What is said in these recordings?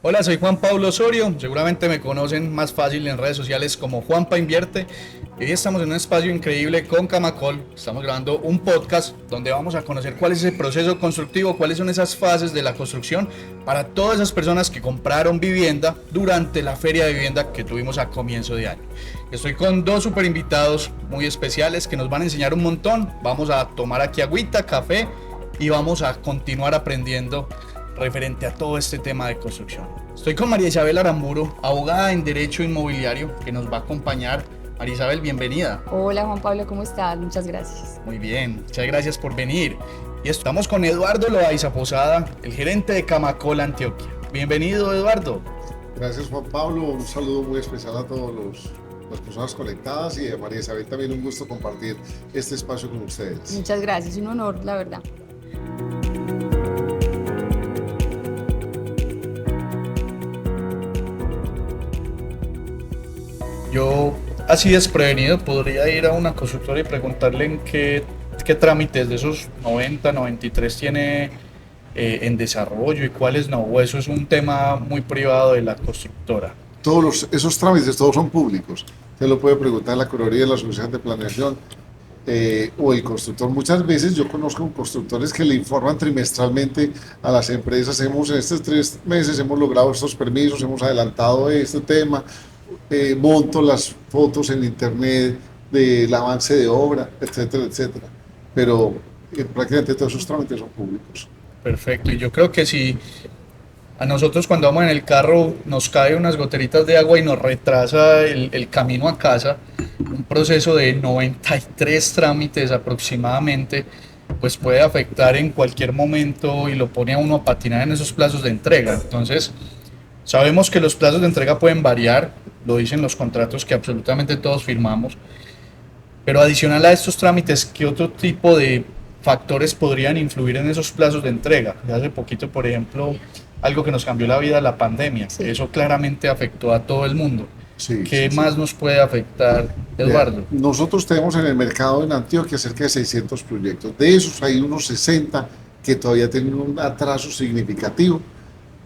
Hola, soy Juan Pablo Osorio, seguramente me conocen más fácil en redes sociales como Juanpa Invierte. Y hoy estamos en un espacio increíble con Camacol, estamos grabando un podcast donde vamos a conocer cuál es el proceso constructivo, cuáles son esas fases de la construcción para todas esas personas que compraron vivienda durante la feria de vivienda que tuvimos a comienzo de año. Estoy con dos super invitados muy especiales que nos van a enseñar un montón, vamos a tomar aquí agüita, café y vamos a continuar aprendiendo referente a todo este tema de construcción. Estoy con María Isabel Aramburo, abogada en Derecho Inmobiliario, que nos va a acompañar. María Isabel, bienvenida. Hola Juan Pablo, ¿cómo estás? Muchas gracias. Muy bien, muchas gracias por venir. Y estamos con Eduardo Loaiza Posada, el gerente de Camacol Antioquia. Bienvenido, Eduardo. Gracias, Juan Pablo. Un saludo muy especial a todas las personas conectadas y a María Isabel también un gusto compartir este espacio con ustedes. Muchas gracias, un honor, la verdad. Yo, así desprevenido, podría ir a una consultora y preguntarle en qué trámites de esos 90, 93 tiene en desarrollo y cuáles no, o eso es un tema muy privado de la constructora. Esos trámites todos son públicos. Usted lo puede preguntar en la Curaduría de la Asociación de Planeación o el constructor. Muchas veces yo conozco constructores que le informan trimestralmente a las empresas: en estos 3 meses hemos logrado estos permisos, hemos adelantado este tema, monto las fotos en internet del avance de obra, etcétera, etcétera. Pero prácticamente todos esos trámites son públicos. Perfecto, y yo creo que si a nosotros cuando vamos en el carro nos cae unas goteritas de agua y nos retrasa el camino a casa, un proceso de 93 trámites aproximadamente, pues puede afectar en cualquier momento y lo pone a uno a patinar en esos plazos de entrega. Entonces, sabemos que los plazos de entrega pueden variar, lo dicen los contratos que absolutamente todos firmamos, pero adicional a estos trámites, ¿qué otro tipo de factores podrían influir en esos plazos de entrega? Ya hace poquito, por ejemplo, algo que nos cambió la vida, la pandemia. Sí. Eso claramente afectó a todo el mundo. Sí, ¿Qué sí, más sí. nos puede afectar, Eduardo? Nosotros tenemos en el mercado en Antioquia cerca de 600 proyectos. De esos hay unos 60 que todavía tienen un atraso significativo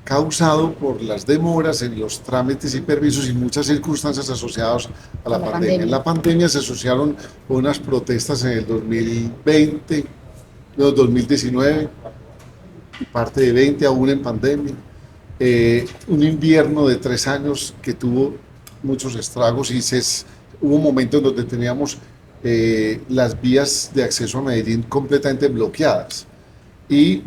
causado por las demoras en los trámites y permisos y muchas circunstancias asociadas a la pandemia. En la pandemia se asociaron con unas protestas en el 2020, no, 2019, y parte de 20 aún en pandemia. Un invierno de 3 años que tuvo muchos estragos y hubo un momento en donde teníamos las vías de acceso a Medellín completamente bloqueadas. Y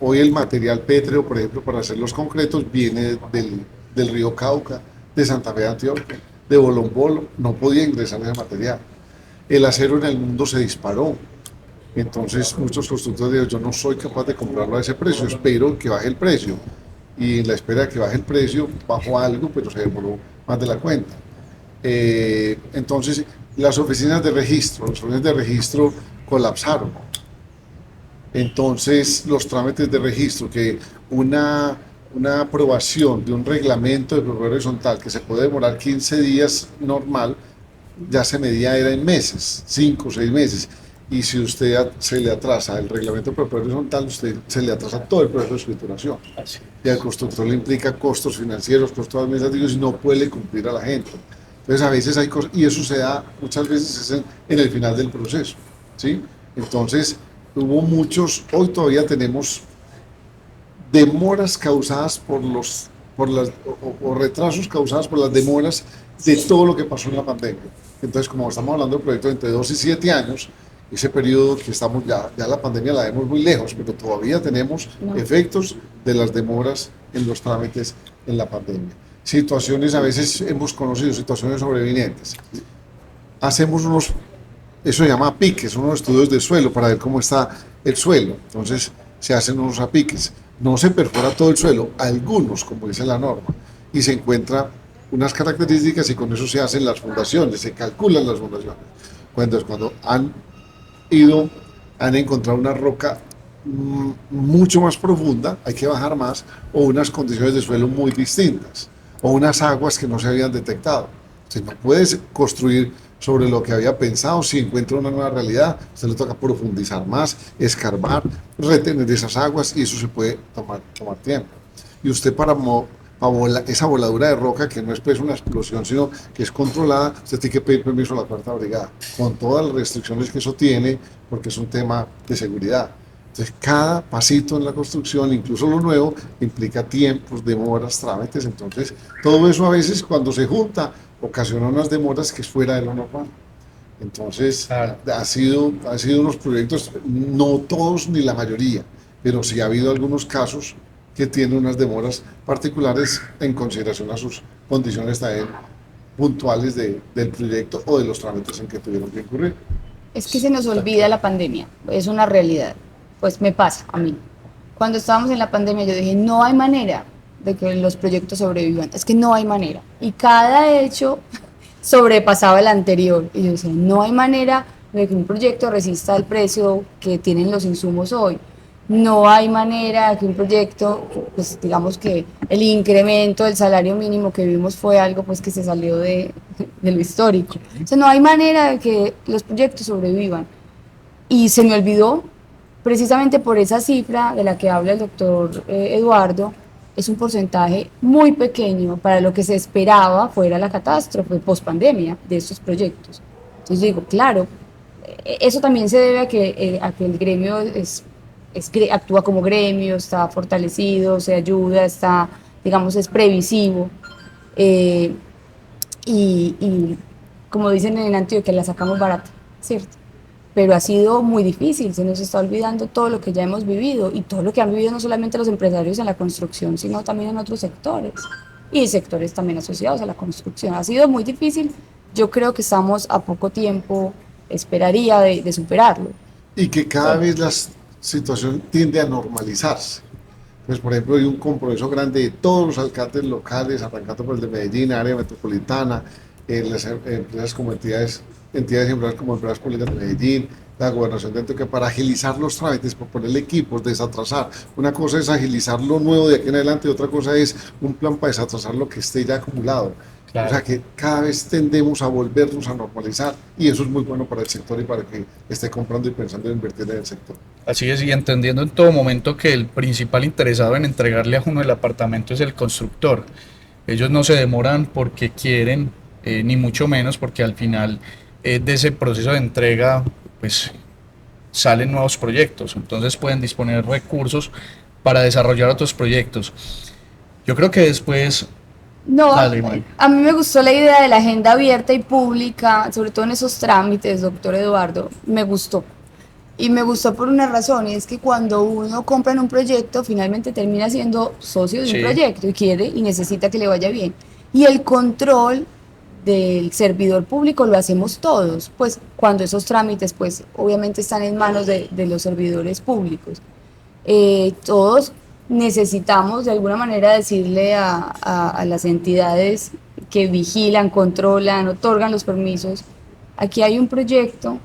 hoy el material pétreo, por ejemplo, para hacer los concretos, viene del río Cauca, de Santa Fe de Antioquia, de Bolombolo. No podía ingresar ese material. El acero en el mundo se disparó. Entonces muchos constructores dijeron: yo no soy capaz de comprarlo a ese precio, espero que baje el precio. Y en la espera de que baje el precio, bajó algo, pero se demoró más de la cuenta. Entonces las oficinas de registro colapsaron. Entonces los trámites de registro, que una aprobación de un reglamento de propiedad horizontal que se puede demorar 15 días normal, ya se medía era en meses, 5 o 6 meses. Y si usted se le atrasa el reglamento de propiedad horizontal, usted se le atrasa todo el proceso de escrituración. Y al constructor le implica costos financieros, costos administrativos, y no puede cumplir a la gente. Entonces a veces hay cosas, y eso se da muchas veces en el final del proceso, ¿sí? Entonces hubo hoy todavía tenemos demoras causadas o retrasos causados por las demoras de todo lo que pasó en la pandemia. Entonces, como estamos hablando de proyectos entre 2 y 7 años, ese periodo que estamos ya la pandemia la vemos muy lejos, pero todavía tenemos efectos de las demoras en los trámites en la pandemia. Situaciones, a veces hemos conocido situaciones sobrevinientes. Eso se llama apiques, unos estudios de suelo para ver cómo está el suelo. Entonces se hacen unos apiques. No se perfora todo el suelo, algunos, como dice la norma, y se encuentran unas características y con eso se hacen las fundaciones, se calculan las fundaciones. Cuando han encontrado una roca mucho más profunda, hay que bajar más, o unas condiciones de suelo muy distintas, o unas aguas que no se habían detectado. Entonces no puedes construir sobre lo que había pensado. Si encuentra una nueva realidad, usted le toca profundizar más, escarbar, retener esas aguas, y eso se puede tomar tiempo. y usted esa voladura de roca, que no es pues una explosión, sino que es controlada, usted tiene que pedir permiso a la cuarta brigada, con todas las restricciones que eso tiene, porque es un tema de seguridad. Entonces, cada pasito en la construcción, incluso lo nuevo, implica tiempos, demoras, trámites. Entonces, todo eso a veces cuando se junta, ocasiona unas demoras que es fuera de lo normal. Entonces, ha sido unos proyectos, no todos ni la mayoría, pero sí ha habido algunos casos que tienen unas demoras particulares en consideración a sus condiciones también puntuales del proyecto o de los trámites en que tuvieron que incurrir. Es que se nos olvida la pandemia, es una realidad. Pues me pasa a mí. Cuando estábamos en la pandemia yo dije, no hay manera de que los proyectos sobrevivan, es que no hay manera. Y cada hecho sobrepasaba el anterior. Y yo decía, no hay manera de que un proyecto resista al precio que tienen los insumos hoy. No hay manera de que un proyecto, pues digamos que el incremento del salario mínimo que vimos fue algo pues que se salió de lo histórico. O sea, no hay manera de que los proyectos sobrevivan. Y se me olvidó, precisamente por esa cifra de la que habla el doctor Eduardo, es un porcentaje muy pequeño para lo que se esperaba fuera la catástrofe post-pandemia de estos proyectos. Entonces digo, claro, eso también se debe a que el gremio actúa como gremio, está fortalecido, se ayuda, está, digamos, es previsivo. Y como dicen en Antioquia, la sacamos barata, ¿cierto? Pero ha sido muy difícil, se nos está olvidando todo lo que ya hemos vivido y todo lo que han vivido no solamente los empresarios en la construcción, sino también en otros sectores y sectores también asociados a la construcción. Ha sido muy difícil, yo creo que estamos a poco tiempo, esperaría, de superarlo. Y que cada vez la situación tiende a normalizarse. Pues, por ejemplo, hay un compromiso grande de todos los alcaldes locales, arrancando por el de Medellín, área metropolitana, las empresas como entidades empleadas como empresas públicas de Medellín, la gobernación de Antioquia, para agilizar los trámites, por ponerle equipos, desatrasar. Una cosa es agilizar lo nuevo de aquí en adelante y otra cosa es un plan para desatrasar lo que esté ya acumulado. Claro. O sea que cada vez tendemos a volvernos a normalizar y eso es muy bueno para el sector y para que esté comprando y pensando en invertir en el sector. Así es, y entendiendo en todo momento que el principal interesado en entregarle a uno el apartamento es el constructor. Ellos no se demoran porque quieren, ni mucho menos porque al final de ese proceso de entrega pues salen nuevos proyectos, entonces pueden disponer recursos para desarrollar otros proyectos. Yo creo que después... No, a mí me gustó la idea de la agenda abierta y pública, sobre todo en esos trámites, doctor Eduardo, me gustó. Y me gustó por una razón, y es que cuando uno compra en un proyecto, finalmente termina siendo socio de un proyecto y quiere y necesita que le vaya bien. Y el control del servidor público lo hacemos todos, pues cuando esos trámites pues obviamente están en manos de los servidores públicos. Todos necesitamos de alguna manera decirle a las entidades que vigilan, controlan, otorgan los permisos, aquí hay un proyecto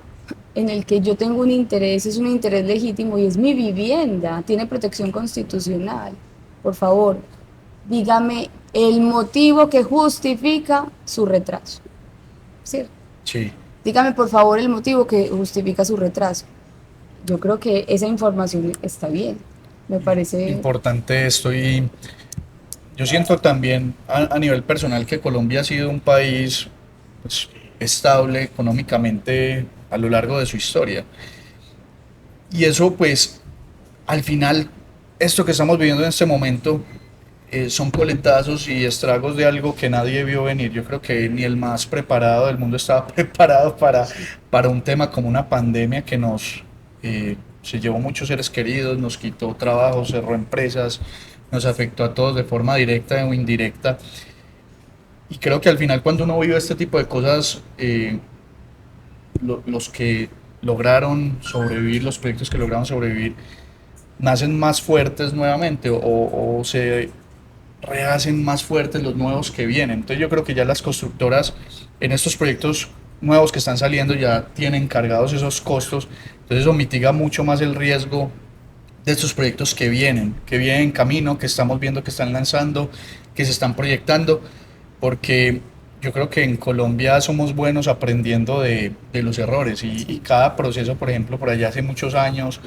en el que yo tengo un interés, es un interés legítimo y es mi vivienda, tiene protección constitucional, por favor, dígame el motivo que justifica su retraso, ¿cierto? Sí. Dígame por favor el motivo que justifica su retraso. Yo creo que esa información está bien, me parece importante esto. Y yo siento también a nivel personal que Colombia ha sido un país pues, estable económicamente a lo largo de su historia, y eso pues al final esto que estamos viviendo en este momento son coletazos y estragos de algo que nadie vio venir. Yo creo que ni el más preparado del mundo estaba preparado para un tema como una pandemia que nos se llevó muchos seres queridos, nos quitó trabajo, cerró empresas, nos afectó a todos de forma directa o indirecta. Y creo que al final cuando uno vive este tipo de cosas, los que lograron sobrevivir, los proyectos que lograron sobrevivir, nacen más fuertes nuevamente o se rehacen más fuertes los nuevos que vienen. Entonces yo creo que ya las constructoras en estos proyectos nuevos que están saliendo ya tienen cargados esos costos, entonces eso mitiga mucho más el riesgo de estos proyectos que vienen en camino, que estamos viendo que están lanzando, que se están proyectando, porque yo creo que en Colombia somos buenos aprendiendo de los errores y cada proceso, por ejemplo, por allá hace muchos años,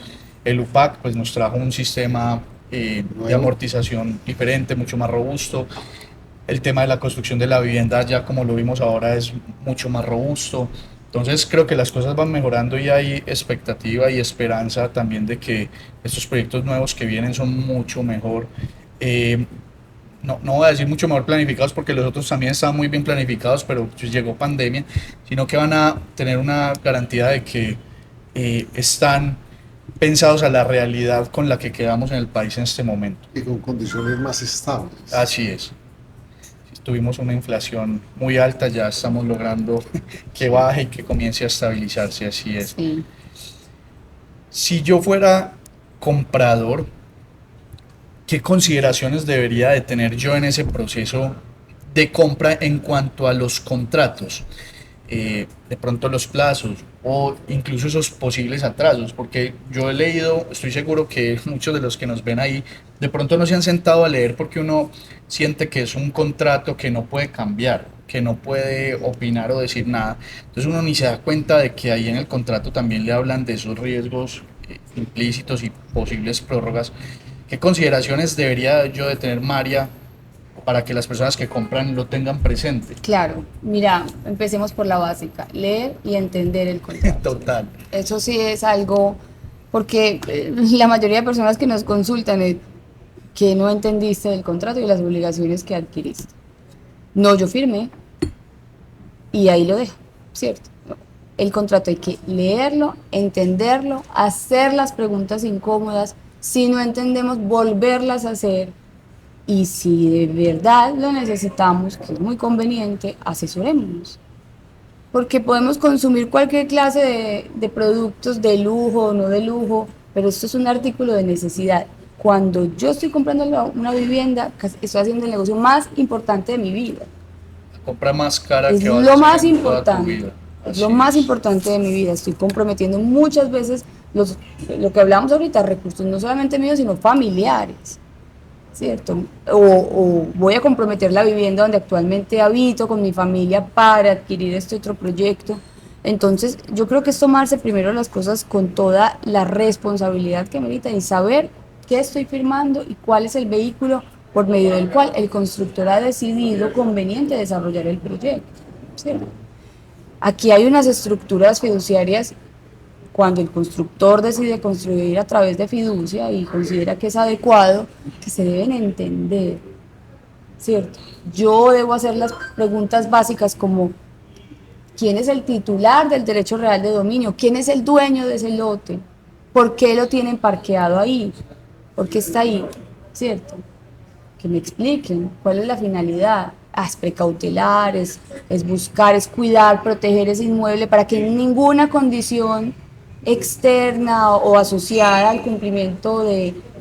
el UPAC pues nos trajo un sistema de Nuevo. amortización diferente, mucho más robusto. El tema de la construcción de la vivienda, ya como lo vimos ahora, es mucho más robusto. Entonces creo que las cosas van mejorando y hay expectativa y esperanza también de que estos proyectos nuevos que vienen son mucho mejor. eh, no voy a decir mucho mejor planificados porque los otros también estaban muy bien planificados, pero pues llegó pandemia, sino que van a tener una garantía de que están pensados a la realidad con la que quedamos en el país en este momento. Y con condiciones más estables. Así es. Tuvimos una inflación muy alta, ya estamos logrando que baje y que comience a estabilizarse, así es. Sí. Si yo fuera comprador, ¿qué consideraciones debería de tener yo en ese proceso de compra en cuanto a los contratos? De pronto los plazos o incluso esos posibles atrasos, porque yo he leído, estoy seguro que muchos de los que nos ven ahí de pronto no se han sentado a leer porque uno siente que es un contrato que no puede cambiar, que no puede opinar o decir nada, entonces uno ni se da cuenta de que ahí en el contrato también le hablan de esos riesgos implícitos y posibles prórrogas. ¿Qué consideraciones debería yo de tener, María, para que las personas que compran lo tengan presente? Claro, mira, empecemos por la básica, leer y entender el contrato. Total. Eso sí es algo, porque la mayoría de personas que nos consultan es que no entendiste del contrato y las obligaciones que adquiriste. No, yo firmé y ahí lo dejo, ¿cierto? No. El contrato hay que leerlo, entenderlo, hacer las preguntas incómodas, si no entendemos, volverlas a hacer. Y si de verdad lo necesitamos, que es muy conveniente, asesorémonos. Porque podemos consumir cualquier clase de productos de lujo o no de lujo, pero esto es un artículo de necesidad. Cuando yo estoy comprando una vivienda, estoy haciendo el negocio más importante de mi vida. La compra más cara Es que vas a lo hacer más en toda tu importante. vida. Es Así lo más es. importante de mi vida. Estoy comprometiendo muchas veces lo que hablamos ahorita, recursos no solamente míos, sino familiares. ¿Cierto? O voy a comprometer la vivienda donde actualmente habito con mi familia para adquirir este otro proyecto. Entonces, yo creo que es tomarse primero las cosas con toda la responsabilidad que merita y saber qué estoy firmando y cuál es el vehículo por medio del cual el constructor ha decidido conveniente desarrollar el proyecto. ¿Cierto? Aquí hay unas estructuras fiduciarias cuando el constructor decide construir a través de fiducia y considera que es adecuado, que se deben entender, ¿cierto? Yo debo hacer las preguntas básicas como ¿quién es el titular del derecho real de dominio? ¿Quién es el dueño de ese lote? ¿Por qué lo tienen parqueado ahí? ¿Por qué está ahí? ¿Cierto? Que me expliquen cuál es la finalidad. Es precautelar, es buscar, es cuidar, proteger ese inmueble para que en ninguna condición externa o asociada al cumplimiento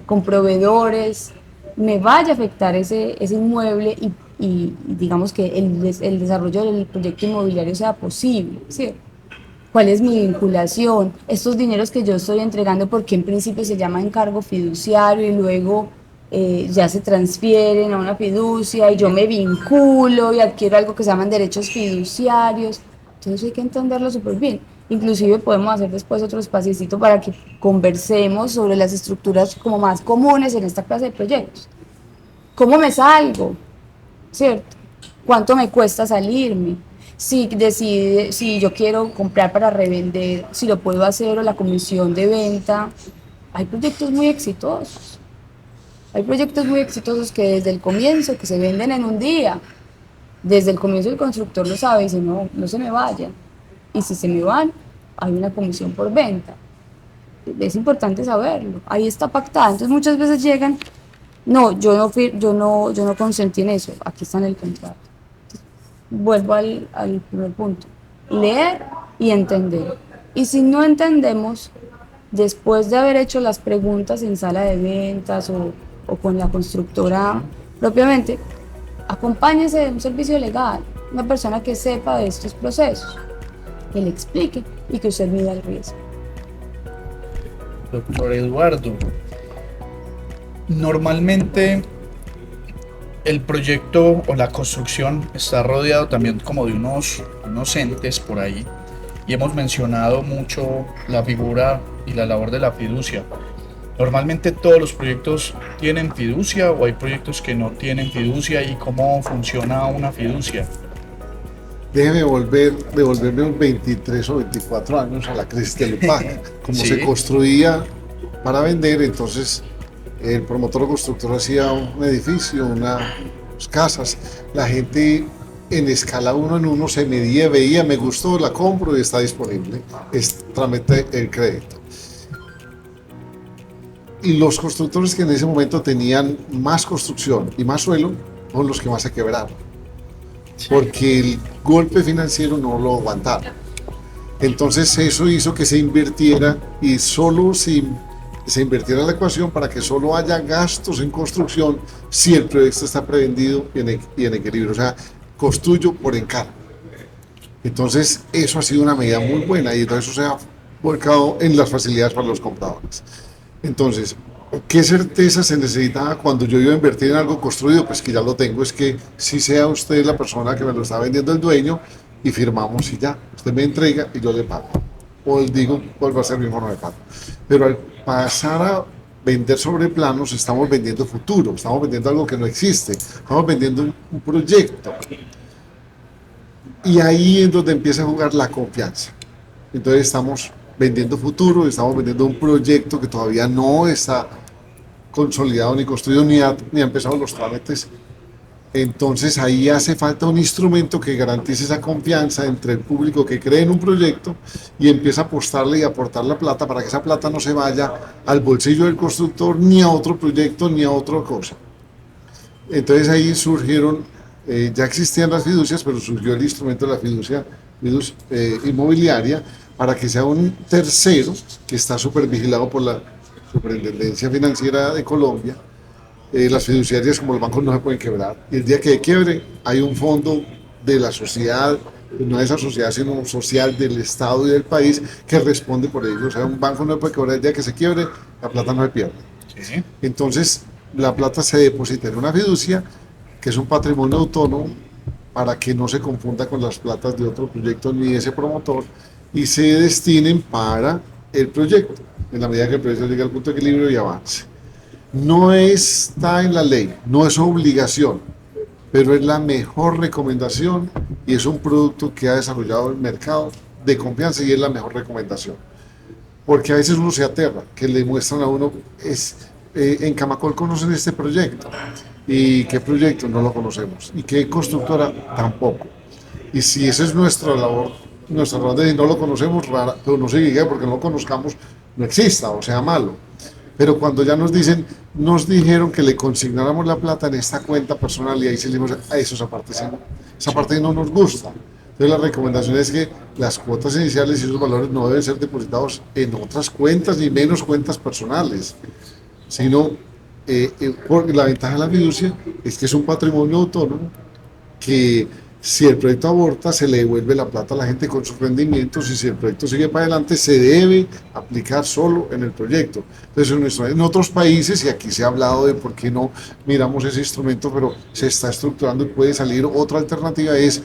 con proveedores me vaya a afectar ese inmueble y digamos que el desarrollo del proyecto inmobiliario sea posible, ¿cierto? ¿Cuál es mi vinculación? Estos dineros que yo estoy entregando, porque en principio se llama encargo fiduciario y luego ya se transfieren a una fiducia y yo me vinculo y adquiero algo que se llaman derechos fiduciarios. Entonces hay que entenderlo súper bien. Inclusive podemos hacer después otro espaciecito para que conversemos sobre las estructuras como más comunes en esta clase de proyectos. ¿Cómo me salgo? ¿Cierto? ¿Cuánto me cuesta salirme? Si yo quiero comprar para revender, si lo puedo hacer o la comisión de venta. Hay proyectos muy exitosos. Hay proyectos muy exitosos que desde el comienzo, que se venden en un día, desde el comienzo el constructor lo sabe y dice, no, no se me vayan. Y si se me van, hay una comisión por venta. Es importante saberlo. Ahí está pactada. Entonces muchas veces llegan, no, yo no consentí en eso. Aquí está en el contrato. Entonces, vuelvo al primer punto. Leer y entender. Y si no entendemos, después de haber hecho las preguntas en sala de ventas o con la constructora propiamente, acompáñese de un servicio legal, una persona que sepa de estos procesos, que le explique y que usted mida el riesgo. Doctor Eduardo, normalmente el proyecto o la construcción está rodeado también como de unos entes por ahí y hemos mencionado mucho la figura y la labor de la fiducia. Normalmente todos los proyectos tienen fiducia o hay proyectos que no tienen fiducia, y cómo funciona una fiducia. Déjeme devolverme unos 23 o 24 años a la crisis del PAC, como Sí. se construía para vender. Entonces el promotor o constructor hacía un edificio, unas casas, la gente en escala 1 en 1 se medía, veía, me gustó, la compro y está disponible, tramite el crédito. Y los constructores que en ese momento tenían más construcción y más suelo son los que más se quebraron, porque el golpe financiero no lo aguantaron. Entonces eso hizo que se invirtiera, y solo se invirtiera la ecuación para que solo haya gastos en construcción si el proyecto está prevendido y en equilibrio, o sea, construyo por encargo. Entonces eso ha sido una medida muy buena, y entonces eso se ha volcado en las facilidades para los compradores. Entonces, ¿qué certeza se necesita cuando yo iba a invertir en algo construido? Pues que ya lo tengo, es que si sea usted la persona que me lo está vendiendo, el dueño, y firmamos y ya, usted me entrega y yo le pago. O le digo cuál va a ser mi forma de pago. Pero al pasar a vender sobre planos, estamos vendiendo futuro, estamos vendiendo algo que no existe, estamos vendiendo un proyecto. Y ahí es donde empieza a jugar la confianza. Entonces estamos vendiendo futuro, estamos vendiendo un proyecto que todavía no está consolidado ni construido, ni ha empezado los trámites. Entonces ahí hace falta un instrumento que garantice esa confianza entre el público que cree en un proyecto y empieza a apostarle y aportar la plata, para que esa plata no se vaya al bolsillo del constructor, ni a otro proyecto, ni a otra cosa. Entonces ahí surgieron, ya existían las fiducias, pero surgió el instrumento de la fiducia inmobiliaria, para que sea un tercero que está supervigilado por la Superintendencia Financiera de Colombia. Las fiduciarias, como los bancos, no se pueden quebrar, y el día que quiebre hay un fondo de la sociedad, no de esa sociedad sino social, del Estado y del país, que responde por ello. O sea, un banco no se puede quebrar, el día que se quiebre la plata no se pierde. Sí. Entonces la plata se deposita en una fiducia, que es un patrimonio autónomo, para que no se confunda con las platas de otro proyecto ni de ese promotor, y se destinen para el proyecto, en la medida que el proyecto llegue al punto de equilibrio y avance. No está en la ley, no es obligación, pero es la mejor recomendación, y es un producto que ha desarrollado el mercado de confianza, y es la mejor recomendación. Porque a veces uno se aterra, que le muestran a uno, en Camacol conocen este proyecto, y qué proyecto no lo conocemos, y qué constructora tampoco. Y si esa es nuestra labor de decir no lo conocemos, rara, pero no significa porque no lo conozcamos no exista o sea malo. Pero cuando ya nos dicen, nos dijeron que le consignáramos la plata en esta cuenta personal, y ahí salimos a eso, esa parte no nos gusta. Entonces la recomendación es que las cuotas iniciales y esos valores no deben ser depositados en otras cuentas, ni menos cuentas personales, sino porque la ventaja de la fiducia es que es un patrimonio autónomo, que si el proyecto aborta, se le devuelve la plata a la gente con sus rendimientos, y si el proyecto sigue para adelante, se debe aplicar solo en el proyecto. Entonces, en otros países, y aquí se ha hablado de por qué no miramos ese instrumento, pero se está estructurando y puede salir otra alternativa, es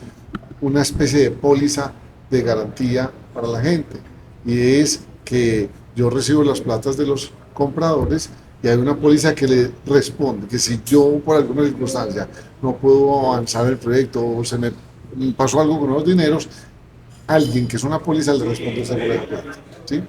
una especie de póliza de garantía para la gente, y es que yo recibo las platas de los compradores, y hay una póliza que le responde que si yo por alguna circunstancia no puedo avanzar el proyecto, o se me pasó algo con los dineros, alguien que es una póliza le responde esa plata, ¿sí?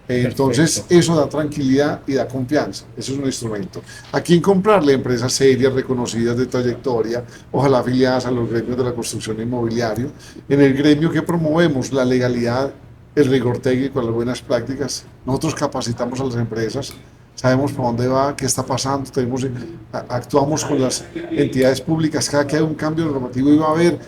Entonces eso da tranquilidad y da confianza. Eso es un instrumento. ¿A quién comprarle? Empresas serias, reconocidas, de trayectoria, ojalá afiliadas a los gremios de la construcción inmobiliaria. En el gremio que promovemos la legalidad, el rigor técnico, las buenas prácticas, nosotros capacitamos a las empresas, sabemos por dónde va, qué está pasando, actuamos con las entidades públicas. Cada que hay un cambio normativo y va a haber,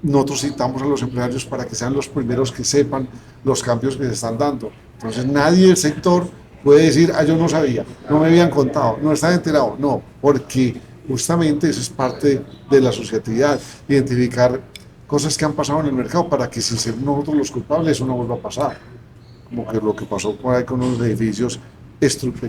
nosotros citamos a los empresarios para que sean los primeros que sepan los cambios que se están dando. Entonces nadie del sector puede decir, yo no sabía, no me habían contado, no estaba enterado. No, porque justamente eso es parte de la asociatividad, identificar cosas que han pasado en el mercado, para que, sin ser nosotros los culpables, eso no vuelva a pasar. Como que lo que pasó por ahí con los edificios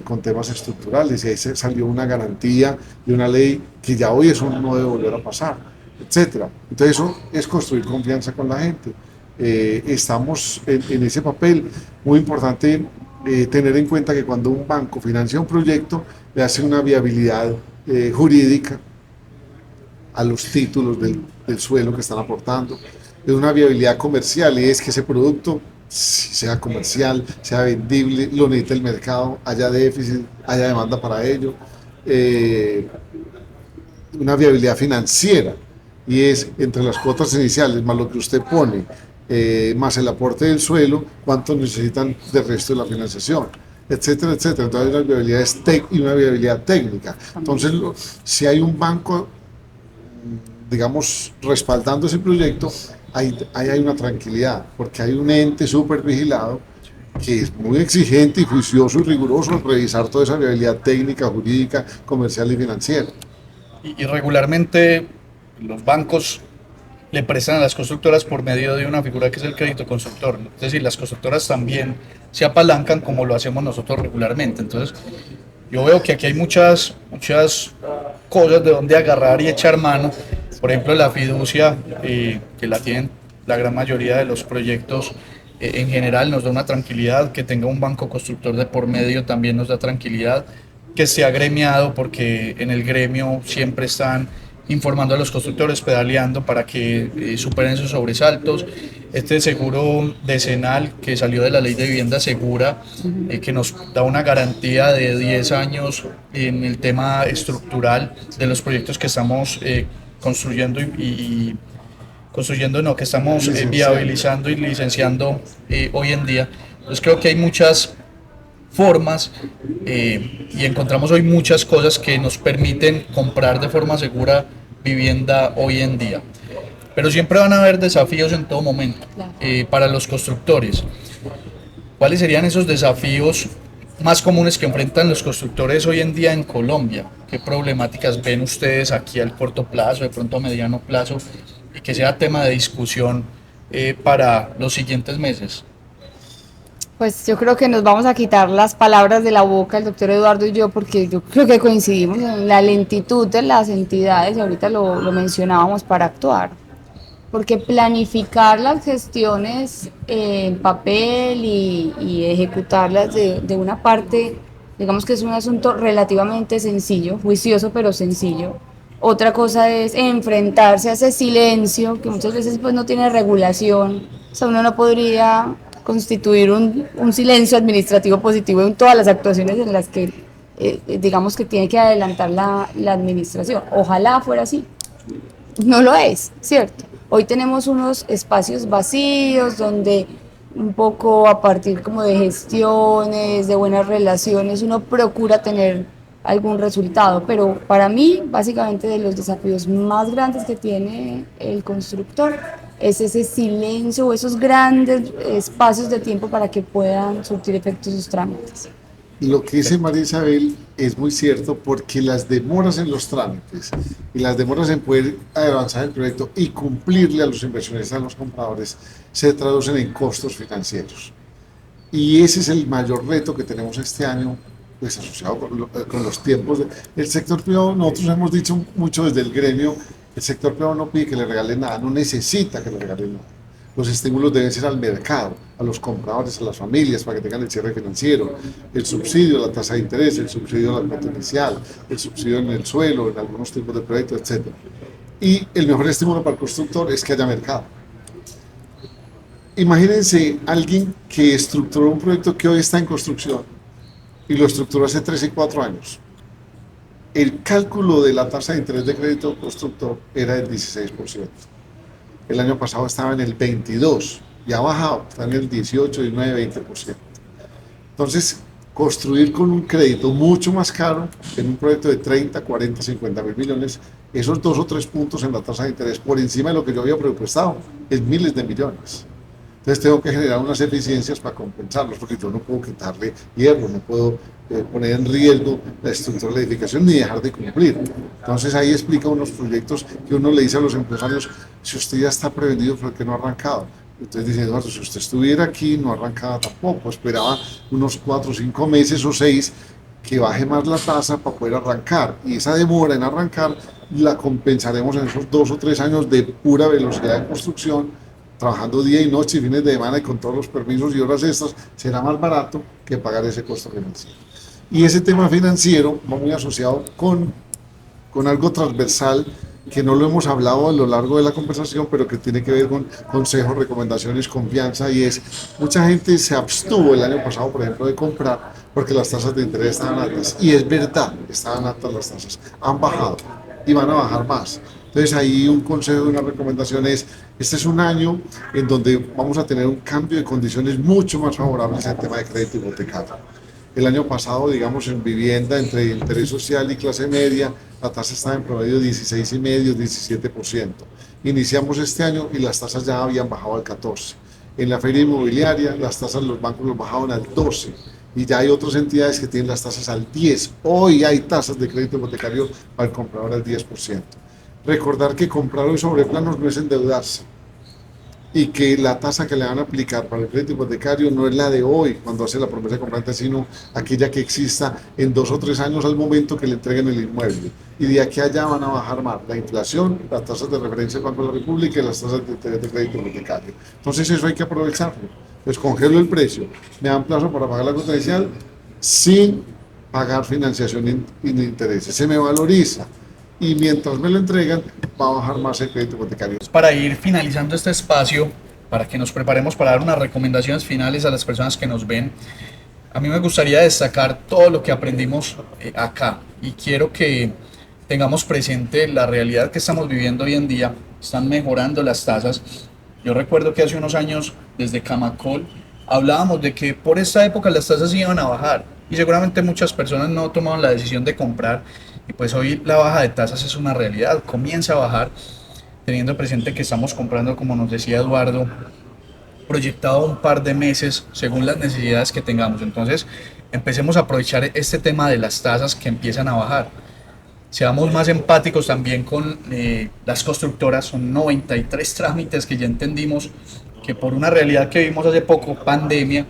con temas estructurales, y ahí se salió una garantía y una ley que ya hoy eso no debe volver a pasar, etcétera. Entonces eso es construir confianza con la gente. Estamos en ese papel muy importante. tener en cuenta que cuando un banco financia un proyecto, le hace una viabilidad jurídica a los títulos del suelo que están aportando, es una viabilidad comercial, y es que ese producto sea comercial, sea vendible, lo necesita el mercado, haya déficit, haya demanda para ello, una viabilidad financiera, y es entre las cuotas iniciales más lo que usted pone, más el aporte del suelo, cuánto necesitan del resto de la financiación, etcétera, etcétera. Entonces hay una viabilidad y una viabilidad técnica. Entonces, si hay un banco, digamos, respaldando ese proyecto, ahí hay una tranquilidad, porque hay un ente súper vigilado que es muy exigente y juicioso y riguroso en revisar toda esa viabilidad técnica, jurídica, comercial y financiera. Y regularmente los bancos le prestan a las constructoras por medio de una figura que es el crédito constructor. Es decir, las constructoras también se apalancan como lo hacemos nosotros regularmente. Entonces, yo veo que aquí hay muchas cosas de donde agarrar y echar mano. Por ejemplo, la fiducia, que la tienen la gran mayoría de los proyectos, en general nos da una tranquilidad. Que tenga un banco constructor de por medio también nos da tranquilidad. Que esté agremiado, porque en el gremio siempre están informando a los constructores, pedaleando para que superen esos sobresaltos. Este seguro decenal que salió de la ley de vivienda segura, que nos da una garantía de 10 años en el tema estructural de los proyectos que estamos construyendo construyendo, no, que estamos viabilizando y licenciando hoy en día. Entonces creo que hay muchas formas y encontramos hoy muchas cosas que nos permiten comprar de forma segura vivienda hoy en día. Pero siempre van a haber desafíos en todo momento para los constructores. ¿Cuáles serían esos desafíos más comunes que enfrentan los constructores hoy en día en Colombia? ¿Qué problemáticas ven ustedes aquí al corto plazo, de pronto a mediano plazo, y que sea tema de discusión para los siguientes meses? Pues yo creo que nos vamos a quitar las palabras de la boca el doctor Eduardo y yo, porque yo creo que coincidimos en la lentitud de las entidades, y ahorita lo mencionábamos, para actuar. Porque planificar las gestiones en papel y ejecutarlas de una parte, digamos que es un asunto relativamente sencillo, juicioso pero sencillo. Otra cosa es enfrentarse a ese silencio que muchas veces pues no tiene regulación. O sea, uno no podría constituir un silencio administrativo positivo en todas las actuaciones en las que digamos que tiene que adelantar la administración. Ojalá fuera así. No lo es, ¿cierto? Hoy tenemos unos espacios vacíos donde un poco a partir como de gestiones, de buenas relaciones, uno procura tener algún resultado, pero para mí básicamente de los desafíos más grandes que tiene el constructor es ese silencio o esos grandes espacios de tiempo para que puedan surtir efectos sus trámites. Lo que dice María Isabel es muy cierto, porque las demoras en los trámites y las demoras en poder avanzar el proyecto y cumplirle a los inversionistas, a los compradores, se traducen en costos financieros. Y ese es el mayor reto que tenemos este año, pues asociado con los tiempos del sector privado. Nosotros hemos dicho mucho desde el gremio, el sector privado no pide que le regalen nada, no necesita que le regalen nada. Los estímulos deben ser al mercado, a los compradores, a las familias, para que tengan el cierre financiero, el subsidio, la tasa de interés, el subsidio a la cuota inicial, el subsidio en el suelo, en algunos tipos de proyectos, etc. Y el mejor estímulo para el constructor es que haya mercado. Imagínense alguien que estructuró un proyecto que hoy está en construcción y lo estructuró hace 3 y 4 años. El cálculo de la tasa de interés de crédito constructor era del 16%. El año pasado estaba en el 22%, y ha bajado, está en el 18, 19, 20%. Entonces, construir con un crédito mucho más caro en un proyecto de 30, 40, 50 mil millones, esos 2 o 3 puntos en la tasa de interés por encima de lo que yo había presupuestado, es miles de millones. Entonces tengo que generar unas eficiencias para compensarlos, porque yo no puedo quitarle hierro, no puedo poner en riesgo la estructura de la edificación ni dejar de cumplir. Entonces ahí explica unos proyectos que uno le dice a los empresarios: si usted ya está prevenido, ¿por qué no ha arrancado? Entonces dice Eduardo, si usted estuviera aquí no arrancaba tampoco, esperaba unos 4 o 5 meses o 6 que baje más la tasa para poder arrancar, y esa demora en arrancar la compensaremos en esos 2 o 3 años de pura velocidad de construcción, trabajando día y noche y fines de semana y con todos los permisos y horas extras, será más barato que pagar ese costo financiero. Y ese tema financiero va muy asociado con algo transversal que no lo hemos hablado a lo largo de la conversación, pero que tiene que ver con consejos, recomendaciones, confianza, y es, mucha gente se abstuvo el año pasado, por ejemplo, de comprar porque las tasas de interés estaban altas, y es verdad, estaban altas las tasas, han bajado y van a bajar más. Entonces ahí un consejo y una recomendación es, este es un año en donde vamos a tener un cambio de condiciones mucho más favorables en el tema de crédito hipotecario. El año pasado, digamos, en vivienda, entre interés social y clase media, la tasa estaba en promedio 16,5%, 17%. Iniciamos este año y las tasas ya habían bajado al 14%. En la feria inmobiliaria, las tasas de los bancos los bajaron al 12%. Y ya hay otras entidades que tienen las tasas al 10%. Hoy hay tasas de crédito hipotecario para el comprador al 10%. Recordar que comprar hoy sobre planos no es endeudarse, y que la tasa que le van a aplicar para el crédito hipotecario no es la de hoy, cuando hace la promesa de comprante, sino aquella que exista en 2 o 3 años al momento que le entreguen el inmueble. Y de aquí a allá van a bajar más la inflación, las tasas de referencia del Banco de la República y las tasas de crédito hipotecario. Entonces eso hay que aprovecharlo. Pues congelo el precio, me dan plazo para pagar la cuota inicial sin pagar financiación en intereses, se me valoriza. Y mientras me lo entregan, va a bajar más el crédito hipotecario. Para ir finalizando este espacio, para que nos preparemos para dar unas recomendaciones finales a las personas que nos ven, a mí me gustaría destacar todo lo que aprendimos acá, y quiero que tengamos presente la realidad que estamos viviendo hoy en día. Están mejorando las tasas. Yo recuerdo que hace unos años, desde Camacol, hablábamos de que por esta época las tasas iban a bajar, y seguramente muchas personas no tomaron la decisión de comprar, y pues hoy la baja de tasas es una realidad, comienza a bajar, teniendo presente que estamos comprando, como nos decía Eduardo, proyectado un par de meses según las necesidades que tengamos. Entonces empecemos a aprovechar este tema de las tasas que empiezan a bajar. Seamos más empáticos también con las constructoras. Son 93 trámites que ya entendimos que por una realidad que vimos hace poco, pandemia,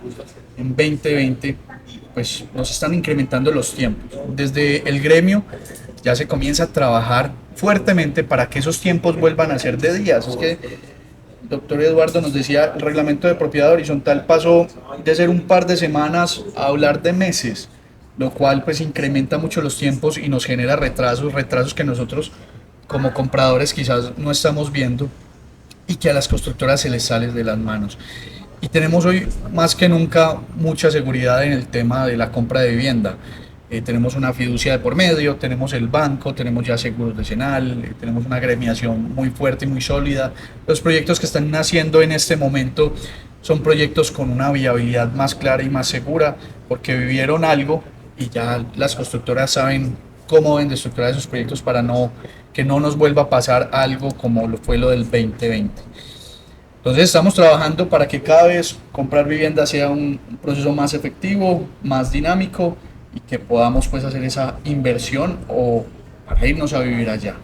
en 2020, pues nos están incrementando los tiempos. Desde el gremio ya se comienza a trabajar fuertemente para que esos tiempos vuelvan a ser de días. Es que el doctor Eduardo nos decía, el reglamento de propiedad horizontal pasó de ser un par de semanas a hablar de meses, lo cual pues incrementa mucho los tiempos y nos genera retrasos que nosotros como compradores quizás no estamos viendo, y que a las constructoras se les sale de las manos. Y tenemos hoy más que nunca mucha seguridad en el tema de la compra de vivienda. Tenemos una fiducia de por medio, tenemos el banco, tenemos ya seguros decenal, tenemos una agremiación muy fuerte y muy sólida. Los proyectos que están naciendo en este momento son proyectos con una viabilidad más clara y más segura, porque vivieron algo y ya las constructoras saben cómo deben de estructurar esos proyectos para que no nos vuelva a pasar algo como lo fue lo del 2020. Entonces estamos trabajando para que cada vez comprar vivienda sea un proceso más efectivo, más dinámico, y que podamos pues hacer esa inversión o para irnos a vivir allá.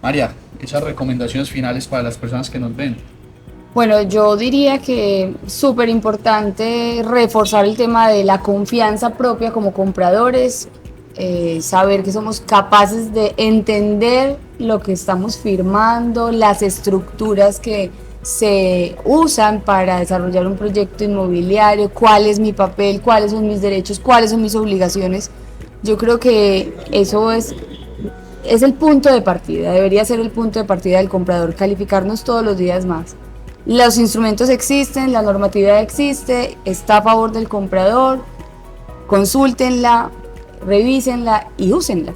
María, esas recomendaciones finales para las personas que nos ven. Bueno, yo diría que es súper importante reforzar el tema de la confianza propia como compradores, saber que somos capaces de entender lo que estamos firmando, las estructuras que se usan para desarrollar un proyecto inmobiliario, cuál es mi papel, cuáles son mis derechos, cuáles son mis obligaciones. Yo creo que eso es el punto de partida, debería ser el punto de partida del comprador, calificarnos todos los días más. Los instrumentos existen, la normatividad existe, está a favor del comprador, consúltenla, revísenla y úsenla.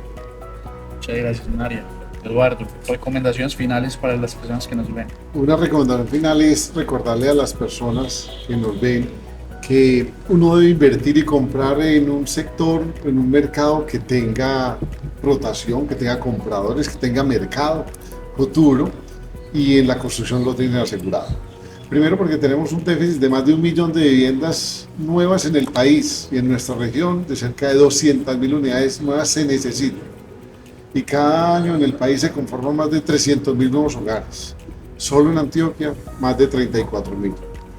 Muchas gracias, María. Eduardo, recomendaciones finales para las personas que nos ven. Una recomendación final es recordarle a las personas que nos ven que uno debe invertir y comprar en un sector, en un mercado que tenga rotación, que tenga compradores, que tenga mercado futuro, y en la construcción lo tienen asegurado. Primero porque tenemos un déficit de más de 1 millón de viviendas nuevas en el país, y en nuestra región de cerca de 200.000 unidades nuevas se necesitan. Y cada año en el país se conforman más de 300.000 nuevos hogares. Solo en Antioquia, más de 34.000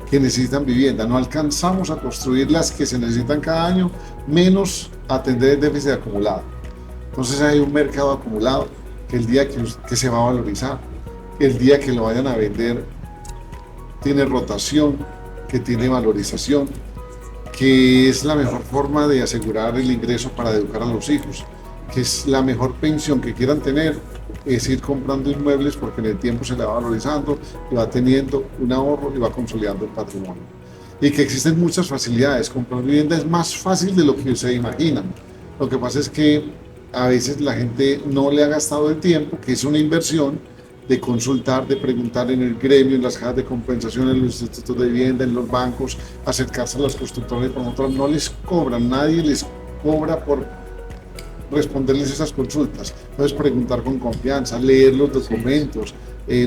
que necesitan vivienda. No alcanzamos a construir las que se necesitan cada año, menos atender el déficit acumulado. Entonces hay un mercado acumulado que el día que se va a valorizar, el día que lo vayan a vender, tiene rotación, que tiene valorización, que es la mejor forma de asegurar el ingreso para educar a los hijos, que es la mejor pensión que quieran tener, es ir comprando inmuebles porque en el tiempo se le va valorizando y va teniendo un ahorro y va consolidando el patrimonio. Y que existen muchas facilidades, comprar vivienda es más fácil de lo que se imaginan. Lo que pasa es que a veces la gente no le ha gastado el tiempo, que es una inversión, de consultar, de preguntar en el gremio, en las cajas de compensación, en los institutos de vivienda, en los bancos, acercarse a las constructoras y promotoras. No les cobran, nadie les cobra por responderles esas consultas. Entonces preguntar con confianza, leer los documentos,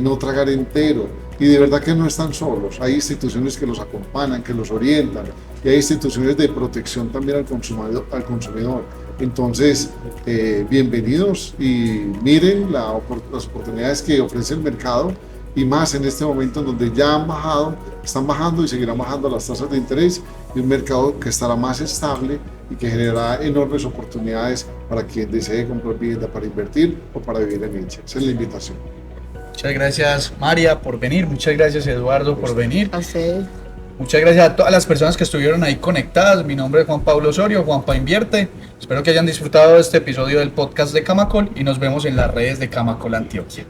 no tragar entero, y de verdad que no están solos. Hay instituciones que los acompañan, que los orientan, y hay instituciones de protección también al consumidor. Entonces, bienvenidos y miren las oportunidades que ofrece el mercado, y más en este momento en donde ya están bajando y seguirán bajando las tasas de interés, y un mercado que estará más estable y que generará enormes oportunidades para quien desee comprar vivienda para invertir o para vivir en ella. Esa es la invitación. Muchas gracias, María, por venir. Muchas gracias, Eduardo, por venir. A ustedes. Muchas gracias a todas las personas que estuvieron ahí conectadas. Mi nombre es Juan Pablo Osorio, Juanpa Invierte. Espero que hayan disfrutado de este episodio del podcast de Camacol y nos vemos en las redes de Camacol Antioquia.